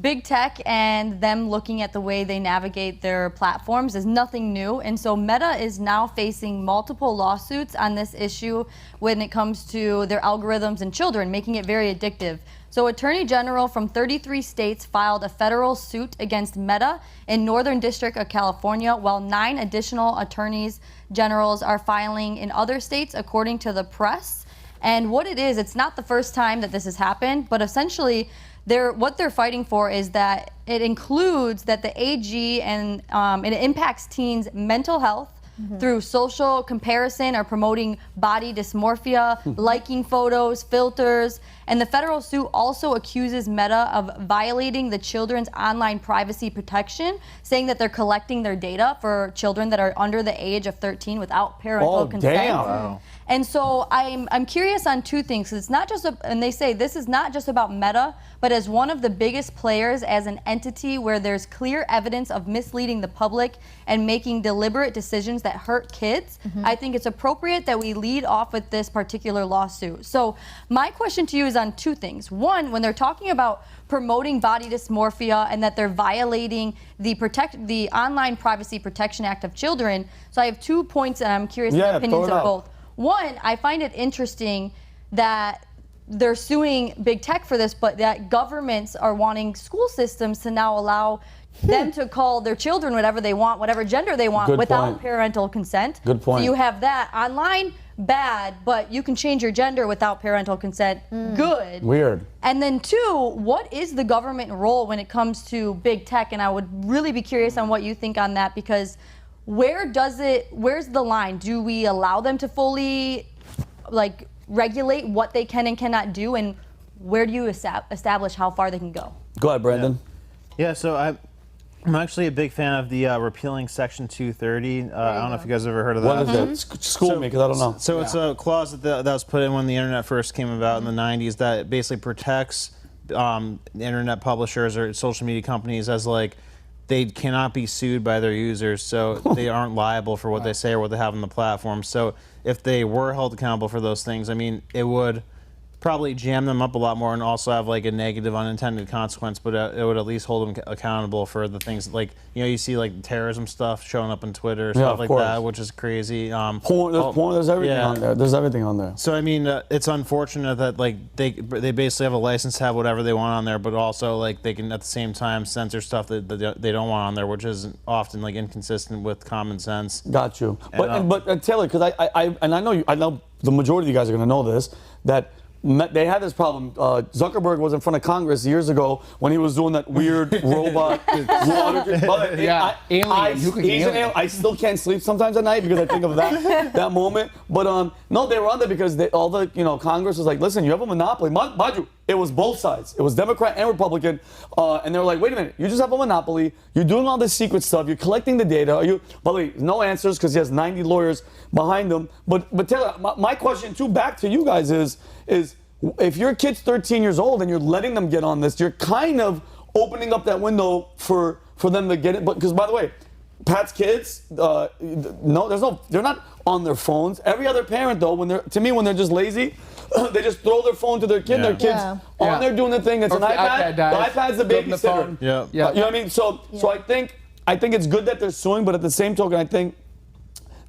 big tech and them looking at the way they navigate their platforms is nothing new. And so Meta is now facing multiple lawsuits on this issue when it comes to their algorithms and children, making it very addictive. So Attorney General from 33 states filed a federal suit against Meta in Northern District of California, while 9 additional attorneys generals are filing in other states, according to the press. And what it is, it's not the first time that this has happened, but essentially what they're fighting for is that it includes that the AG and it impacts teens' mental health through social comparison or promoting body dysmorphia, liking photos, filters. And the federal suit also accuses Meta of violating the children's online privacy protection, saying that they're collecting their data for children that are under the age of 13 without parental consent. Damn. Wow. And so I'm curious on 2 things. It's not just, and they say this is not just about Meta, but as one of the biggest players as an entity where there's clear evidence of misleading the public and making deliberate decisions that hurt kids, I think it's appropriate that we lead off with this particular lawsuit. So my question to you is on 2 things. One, when they're talking about promoting body dysmorphia and that they're violating the Online Privacy Protection Act of children. So I have 2 points and I'm curious the opinions of both. One, I find it interesting that they're suing big tech for this, but that governments are wanting school systems to now allow them to call their children whatever they want, whatever gender they want, without parental consent. Good point. So you have that online, bad, but you can change your gender without parental consent. Good. Weird. And then 2, what is the government role when it comes to big tech? And I would really be curious on what you think on that, because where's the line? Do we allow them to fully regulate what they can and cannot do, and where do you establish how far they can go? Go ahead, Brandon. Yeah, so I'm actually a big fan of the repealing Section 230. I don't know if you guys have ever heard of that. What is that? School me, because I don't know. So it's a clause that was put in when the internet first came about in the 90s that basically protects internet publishers or social media companies as they cannot be sued by their users, so they aren't liable for what they say or what they have on the platform. So if they were held accountable for those things, I mean, it would probably jam them up a lot more and also have a negative unintended consequence, but it would at least hold them accountable for the things you see terrorism stuff showing up on Twitter, stuff like that, which is crazy. Porn, there's everything on there. There's everything on there. So I mean, it's unfortunate that they basically have a license to have whatever they want on there, but also they can at the same time censor stuff that they don't want on there, which is often inconsistent with common sense. Got you. But Taylor, because I know the majority of you guys are going to know this, that they had this problem. Zuckerberg was in front of Congress years ago when he was doing that weird robot water. Alien. I still can't sleep sometimes at night because I think of that moment. But no, they were on there because all the Congress was like, listen, you have a monopoly. Mind you, it was both sides. It was Democrat and Republican, and they were like, wait a minute, you just have a monopoly. You're doing all this secret stuff. You're collecting the data. By the way, no answers because he has 90 lawyers behind him. But Taylor, my question too, back to you guys is if your kid's 13 years old and you're letting them get on this, you're kind of opening up that window for them to get it. But because by the way, Pat's kids, they're not on their phones. Every other parent though, when they're just lazy, they just throw their phone to their kid. Their kids on there doing the thing. It's an iPad. The iPad's the babysitter. Yeah. You know what I mean? So I think it's good that they're suing, but at the same token, I think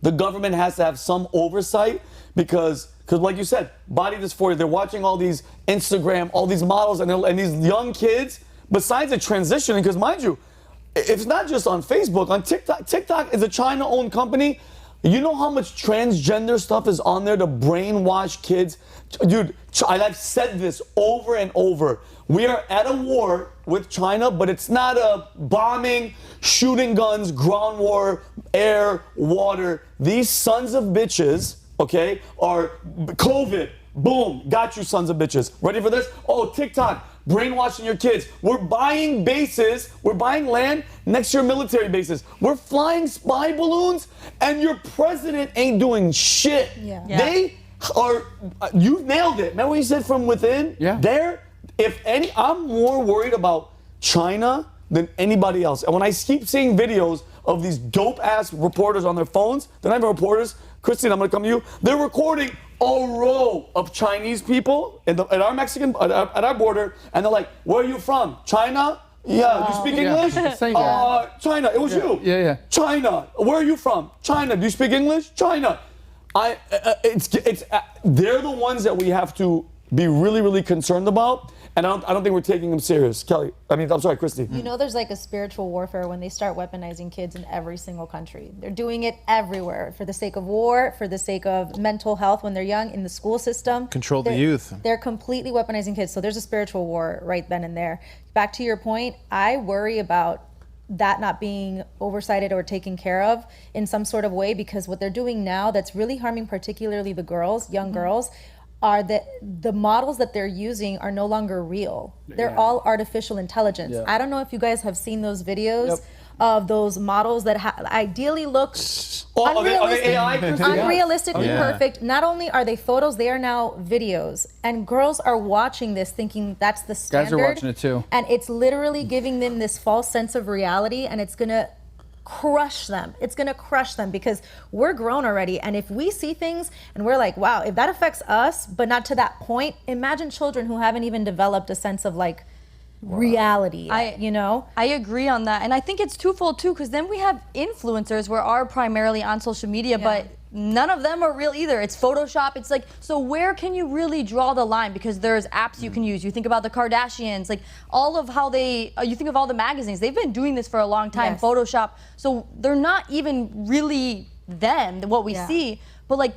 the government has to have some oversight because like you said, body dysphoria. They're watching all these Instagram, all these models, and these young kids. Besides the transitioning, because mind you, it's not just on Facebook. On TikTok, TikTok is a China-owned company. You know how much transgender stuff is on there to brainwash kids? Dude, I've said this over and over. We are at a war with China, but it's not a bombing, shooting guns, ground war, air, water. These sons of bitches, okay, are COVID. Boom, got you sons of bitches. Ready for this? Oh, TikTok, brainwashing your kids. We're buying bases, we're buying land next to your military bases. We're flying spy balloons, and your president ain't doing shit. They are, you nailed it. Remember what you said from within? I'm more worried about China than anybody else. And when I keep seeing videos of these dope-ass reporters on their phones, they're not even reporters. Christie, I'm gonna come to you. They're recording a row of Chinese people at our border, and they're like, where are you from? China? Yeah, you speak English? Same guy. China, it was you. Yeah. China, where are you from? China, do you speak English? China. They're the ones that we have to be really, really concerned about, and I don't think we're taking them serious. Kelly, I'm sorry, Christie. You know, there's like a spiritual warfare when they start weaponizing kids in every single country. They're doing it everywhere for the sake of war, for the sake of mental health when they're young, in the school system. Control the youth. They're completely weaponizing kids. So there's a spiritual war right then and there. Back to your point, I worry about that not being oversighted or taken care of in some sort of way, because what they're doing now that's really harming particularly the girls, young girls, are that the models that they're using are no longer real. They're all artificial intelligence. Yeah. I don't know if you guys have seen those videos of those models that ideally look Are they AI? unrealistically Yeah. perfect. Not only are they photos, they are now videos. And girls are watching this thinking that's the standard. Guys are watching it too. And it's literally giving them this false sense of reality, and it's gonna crush them. It's gonna crush them because we're grown already. And if we see things and we're like, wow, if that affects us, but not to that point, imagine children who haven't even developed a sense of like reality yet, you know? I agree on that. And I think it's twofold too, because then we have influencers who are primarily on social media, but none of them are real either. It's Photoshop. It's like, so where can you really draw the line? Because there's apps you can use. You think about the Kardashians, like all of how you think of all the magazines. They've been doing this for a long time, Yes. Photoshop. So they're not even really them, what we see. But like,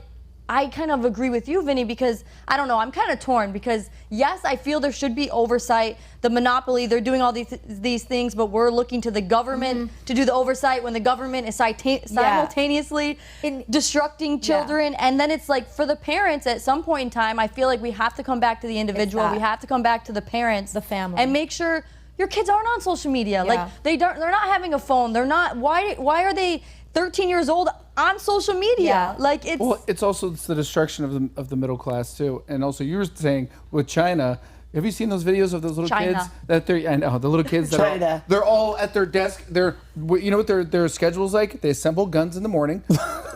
I kind of agree with you, Vinny, because I don't know, I'm kind of torn because yes, I feel there should be oversight. The monopoly, they're doing all these things, but we're looking to the government to do the oversight when the government is simultaneously destructing children. And then it's like for the parents at some point in time, I feel like we have to come back to the individual. We have to come back to the parents, the family, and make sure your kids aren't on social media. Like they're not having a phone. They're not. Why are they 13 years old on social media? Like it's. Well, it's also the destruction of the middle class too, and also you were saying with China. Have you seen those videos of those little kids that I know the little kids that they're all at their desk. You know what their schedule's like? They assemble guns in the morning.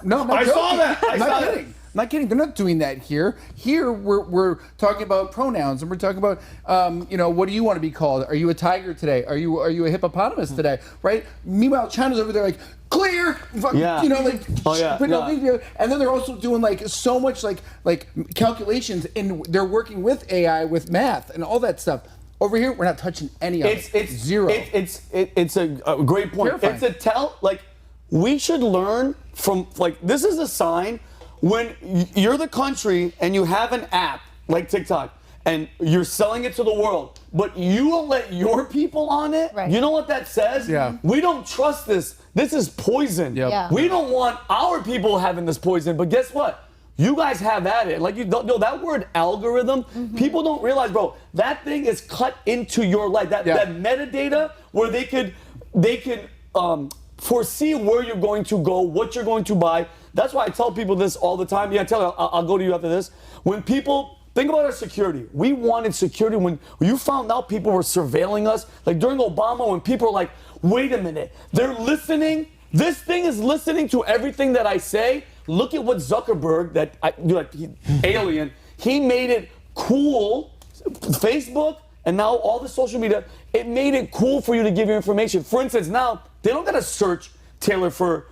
No, I'm not joking. saw that. I'm not kidding. I'm not kidding. They're not doing that here. Here we're talking about pronouns and we're talking about what do you want to be called? Are you a tiger today? Are you a hippopotamus today? Right? Meanwhile, China's over there like clear. And then they're also doing like so much like calculations, and they're working with AI with math and all that stuff. Over here, we're not touching any of it. It's zero. It's a great point. Terrifying. It's a tell. Like we should learn from this is a sign when you're the country and you have an app like TikTok and you're selling it to the world, but you will let your people on it. Right. You know what that says? Yeah. We don't trust this. This is poison. Yep. Yeah. We don't want our people having this poison. But guess what? You guys have at it. Like you don't know that word algorithm. People don't realize, bro. That thing is cut into your life. That metadata where they could foresee where you're going to go, what you're going to buy. That's why I tell people this all the time. Yeah, I'll go to you after this. When people think about our security, we wanted security when you found out people were surveilling us. Like during Obama, when people were like, wait a minute, they're listening. This thing is listening to everything that I say. Look at what Zuckerberg, alien, he made it cool. Facebook and now all the social media, it made it cool for you to give your information. For instance, now they don't gotta search Tayler for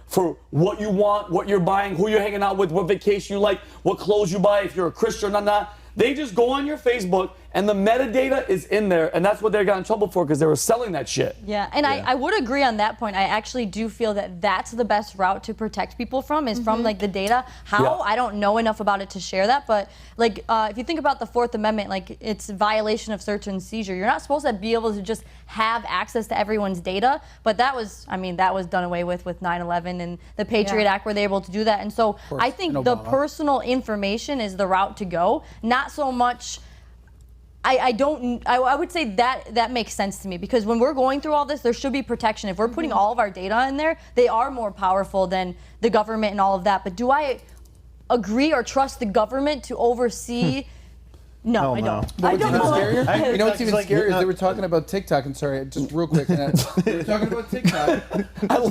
what you want, what you're buying, who you're hanging out with, what vacation you like, what clothes you buy, if you're a Christian or not. They just go on your Facebook and the metadata is in there, and that's what they got in trouble for because they were selling that shit. Yeah, and I would agree on that point. I actually do feel that that's the best route to protect people from is from like the data. How? I don't know enough about it to share that, but like if you think about the Fourth Amendment, like it's violation of search and seizure. You're not supposed to be able to just have access to everyone's data, but that was done away with 9/11 and the Patriot Act where they were able to do that. And so I think the personal information is the route to go, not so much. I would say that makes sense to me because when we're going through all this, there should be protection. If we're putting all of our data in there, they are more powerful than the government and all of that. But do I agree or trust the government to oversee? No, I don't. I don't know. You know what's even scarier is they were talking about TikTok. I'm sorry, just real quick. They were talking about TikTok. Go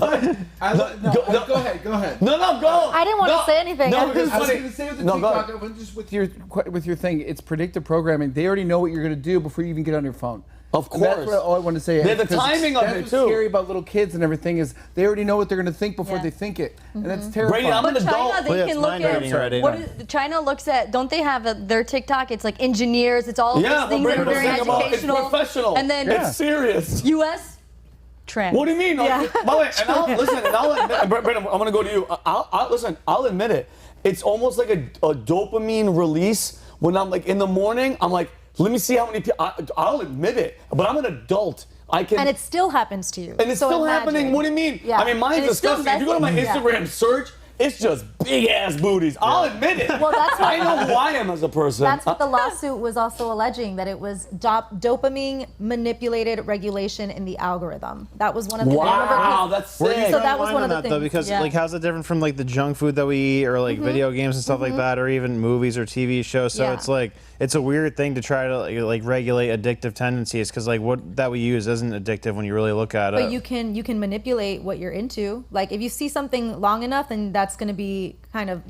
ahead. No, go. I didn't want to say anything. No, I was going to say with the TikTok, just with your thing, it's predictive programming. They already know what you're going to do before you even get on your phone. Of And that's course. what all I want to say. There's the because timing of that's it, what's too. scary about little kids and everything is they already know what they're going to think before Yeah. they think it, and that's terrifying. Brady, I'm an But adult. China, Well, yeah, they it's can look mind at reading already. what is, China looks at. Don't they have their TikTok? It's like engineers. It's all of Yeah, these but things that Brady, are let's very think about it's educational. professional. And then It's serious. U.S. trans. What do you mean? Like, by the way, and I'll listen, and I'll admit, Brandon, I'm gonna go to you. I'll admit it. It's almost like a dopamine release when I'm like in the morning. I'm like, let me see how many people. I'll admit it, but I'm an adult. I can. And it still happens to you. And it's So still imagine. happening. What do you mean? Yeah. I mean, mine's And it's still disgusting. If you go to my messy. Instagram search, it's just big ass booties. I'll admit it. Well, that's what- I know who I am as a person. That's what the lawsuit was also alleging, that it was dopamine manipulated regulation in the algorithm. That was one of the Wow, that's Where do you sick. So draw that the was line one on of the that, though? things. Because Yeah. like, how's it different from like the junk food that we eat, or like video games and stuff like that, or even movies or TV shows? So Yeah. it's like it's a weird thing to try to like regulate addictive tendencies, because like what that we use isn't addictive when you really look at it. But you can manipulate what you're into. Like if you see something long enough, then that's going to be kind of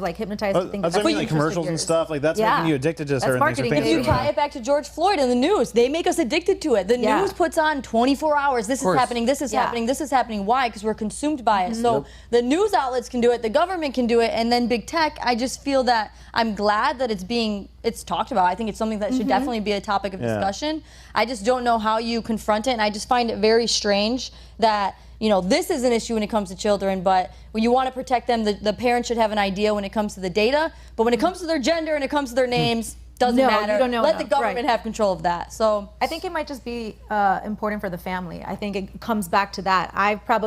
like hypnotized to think That's what I mean, like interest of commercials and yours. stuff. Like that's Yeah. making you addicted to That's certain things. or marketing. things If You you that- tie it back to George Floyd and the news. They make us addicted to it. The Yeah. news puts on 24 hours. This is course. happening. This is Yeah. happening. This is happening. Why? Because we're consumed by Mm-hmm. it. So the news outlets can do it. The government can do it. And then big tech. I just feel that I'm glad that it's talked about. I think it's something that should definitely be a topic of Yeah. discussion. I just don't know how you confront it. And I just find it very strange that this is an issue when it comes to children, but when you want to protect them, the parents should have an idea when it comes to the data. But when it comes to their gender and it comes to their names, doesn't No, matter. you don't know Let the enough, government right. have control of that. So I think it might just be important for the family. I think it comes back to that.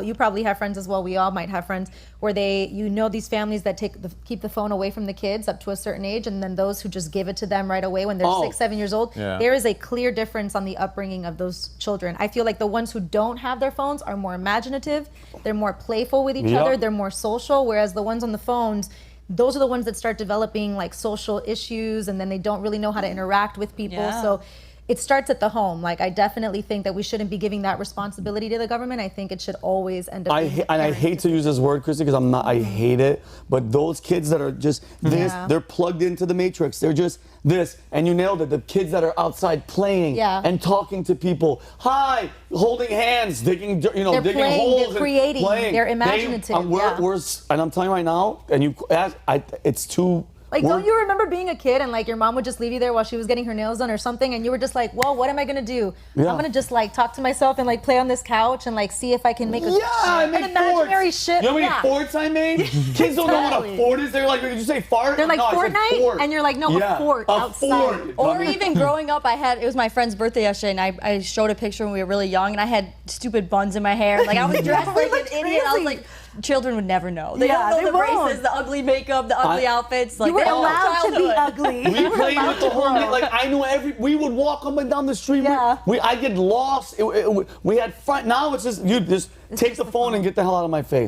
You probably have friends as well. We all might have friends where these families that keep the phone away from the kids up to a certain age, and then those who just give it to them right away when they're Oh. 6, 7 years old. Yeah. There is a clear difference on the upbringing of those children. I feel like the ones who don't have their phones are more imaginative. They're more playful with each Yep. other. They're more social, whereas the ones on the phones, those are the ones that start developing like social issues, and then they don't really know how to interact with people. Yeah. So it starts at the home. Like I definitely think that we shouldn't be giving that responsibility to the government. I think it should always end up. being the I parents' hate to use this word, Christie, because I hate it. But those kids that are just this, Yeah. they're plugged into the matrix. They're just this, and you nailed it. The kids that are outside playing Yeah. and talking to people, hi, holding hands, digging, digging playing, holes, they're and creating, playing. they're imaginative, And I'm telling you right now, and it's too. Like, we're- don't you remember being a kid and like your mom would just leave you there while she was getting her nails done or something, and you were just like, well, what am I gonna do? Yeah. I'm gonna just like talk to myself and like play on this couch and like see if I can make I an make imaginary forts. ship. You know how many Yeah. forts I made? Kids don't know what a Totally. fort is. They're like, did you say fart? They're like, no, I said Fortnite? fort. And you're like, no, a fort a outside. Fort. or even growing up, it was my friend's birthday yesterday, and I showed a picture when we were really young, and I had stupid buns in my hair. Like I was dressed like an idiot. I was like, children would never know. They Yeah, don't they know the won't. braces, the ugly makeup, the ugly outfits. Like You were they don't know allowed to be childhood. ugly. We played with the whole like I knew we would walk up and down the street. Yeah. I get lost. We had fun. Now it's just you just take the phone and get the hell out of my face.